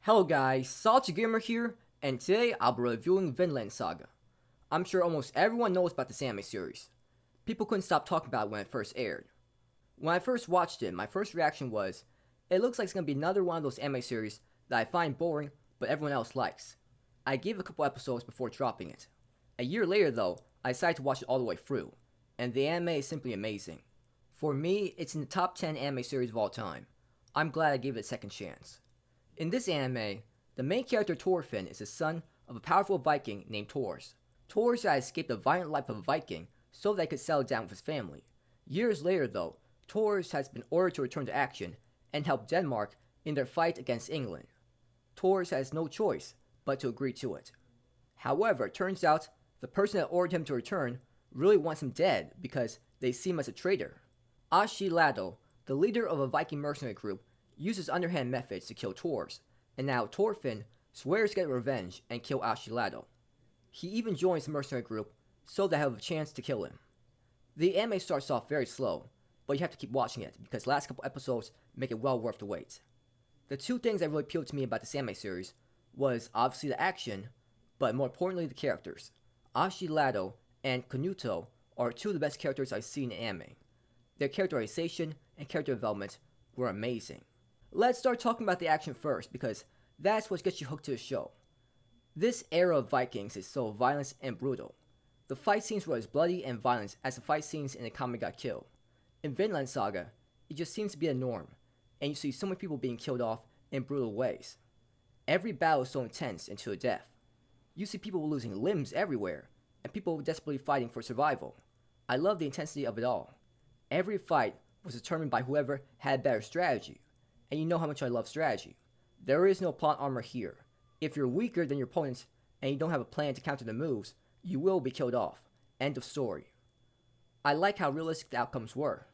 Hello guys, Salty Gamer here, and today I'll be reviewing Vinland Saga. I'm sure almost everyone knows about this anime series. People couldn't stop talking about it when it first aired. When I first watched it, my first reaction was, it looks like it's going to be another one of those anime series that I find boring, but everyone else likes. I gave it a couple episodes before dropping it. A year later though, I decided to watch it all the way through, and the anime is simply amazing. For me, it's in the top 10 anime series of all time. I'm glad I gave it a second chance. In this anime, the main character Thorfinn is the son of a powerful Viking named Thors. Thors had escaped the violent life of a Viking so that he could settle down with his family. Years later though, Thors has been ordered to return to action and help Denmark in their fight against England. Thors has no choice but to agree to it. However, it turns out the person that ordered him to return really wants him dead because they see him as a traitor. Askeladd, the leader of a Viking mercenary group, uses underhand methods to kill Thors, and now Thorfinn swears to get revenge and kill Askeladd. He even joins the mercenary group so they have a chance to kill him. The anime starts off very slow, but you have to keep watching it because the last couple episodes make it well worth the wait. The two things that really appealed to me about this anime series was obviously the action, but more importantly the characters. Askeladd and Konuto are two of the best characters I've seen in anime. Their characterization and character development were amazing. Let's start talking about the action first because that's what gets you hooked to the show. This era of Vikings is so violent and brutal. The fight scenes were as bloody and violent as the fight scenes in the comic got killed. In Vinland Saga, it just seems to be a norm, and you see so many people being killed off in brutal ways. Every battle is so intense and to the death. You see people losing limbs everywhere, and people desperately fighting for survival. I love the intensity of it all. Every fight was determined by whoever had better strategy, and you know how much I love strategy. There is no plot armor here. If you're weaker than your opponents and you don't have a plan to counter the moves, you will be killed off. End of story. I like how realistic the outcomes were.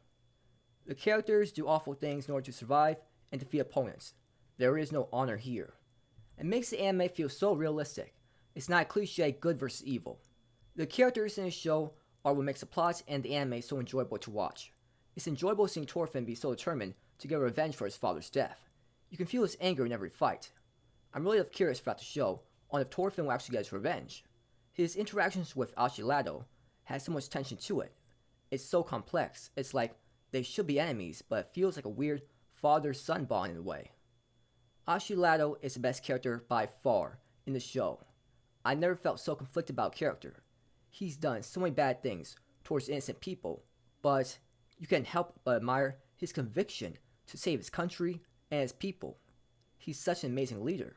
The characters do awful things in order to survive and defeat opponents. There is no honor here. It makes the anime feel so realistic. It's not a cliche good versus evil. The characters in the show are what makes the plot and the anime so enjoyable to watch. It's enjoyable seeing Thorfinn be so determined to get revenge for his father's death. You can feel his anger in every fight. I'm really curious throughout the show on if Thorfinn will actually get his revenge. His interactions with Askeladd has so much tension to it. It's so complex. It's like they should be enemies, but it feels like a weird father-son bond in a way. Askeladd is the best character by far in the show. I never felt so conflicted about character. He's done so many bad things towards innocent people, but you can't help but admire his conviction to save his country and his people. He's such an amazing leader.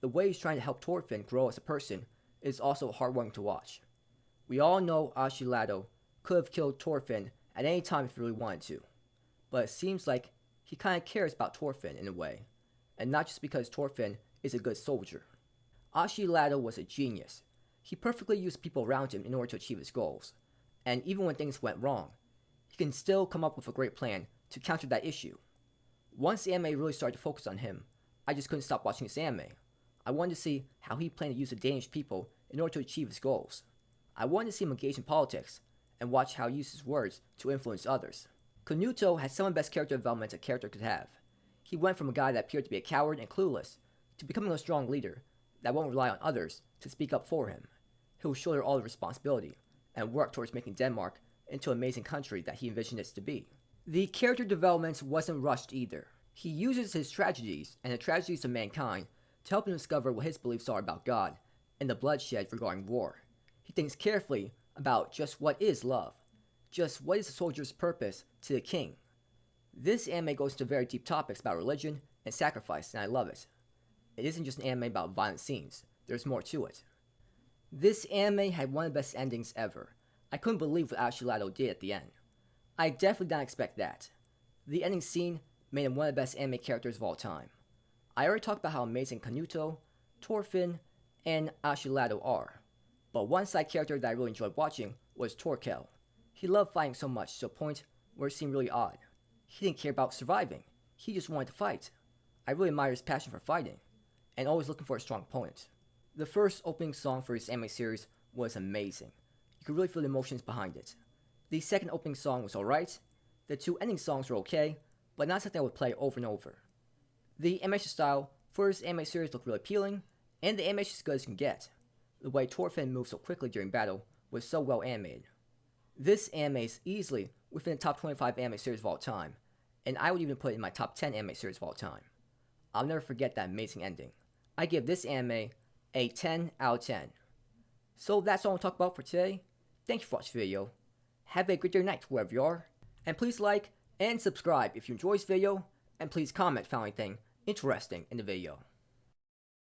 The way he's trying to help Thorfinn grow as a person is also heartwarming to watch. We all know Askeladd could have killed Thorfinn at any time if he really wanted to, but it seems like he kind of cares about Thorfinn in a way, and not just because Thorfinn is a good soldier. Askeladd was a genius. He perfectly used people around him in order to achieve his goals, and even when things went wrong, he can still come up with a great plan to counter that issue. Once the anime really started to focus on him, I just couldn't stop watching this anime. I wanted to see how he planned to use the Danish people in order to achieve his goals. I wanted to see him engage in politics and watch how he used his words to influence others. Konuto had some of the best character development a character could have. He went from a guy that appeared to be a coward and clueless to becoming a strong leader that won't rely on others to speak up for him. He will shoulder all the responsibility and work towards making Denmark into an amazing country that he envisioned it to be. The character development wasn't rushed either. He uses his tragedies and the tragedies of mankind to help him discover what his beliefs are about God and the bloodshed regarding war. He thinks carefully about just what is love, just what is a soldier's purpose to the king. This anime goes into very deep topics about religion and sacrifice, and I love it. It isn't just an anime about violent scenes, there's more to it. This anime had one of the best endings ever. I couldn't believe what Askeladd did at the end. I definitely did not expect that. The ending scene made him one of the best anime characters of all time. I already talked about how amazing Konuto, Thorfinn, and Askeladd are, but one side character that I really enjoyed watching was Torkel. He loved fighting so much to a point where it seemed really odd. He didn't care about surviving, he just wanted to fight. I really admire his passion for fighting, and always looking for a strong opponent. The first opening song for this anime series was amazing. You could really feel the emotions behind it. The second opening song was alright, the two ending songs were okay, but not something I would play over and over. The animation style First, anime series look really appealing, and the animation is as good as you can get. The way Thorfinn moves so quickly during battle was so well animated. This anime is easily within the top 25 anime series of all time, and I would even put it in my top 10 anime series of all time. I'll never forget that amazing ending. I give this anime a 10 out of 10. So that's all I'll talk about for today. Thank you for watching the video. Have a great day or night wherever you are. And please like and subscribe if you enjoyed this video. And please comment if you found anything interesting in the video.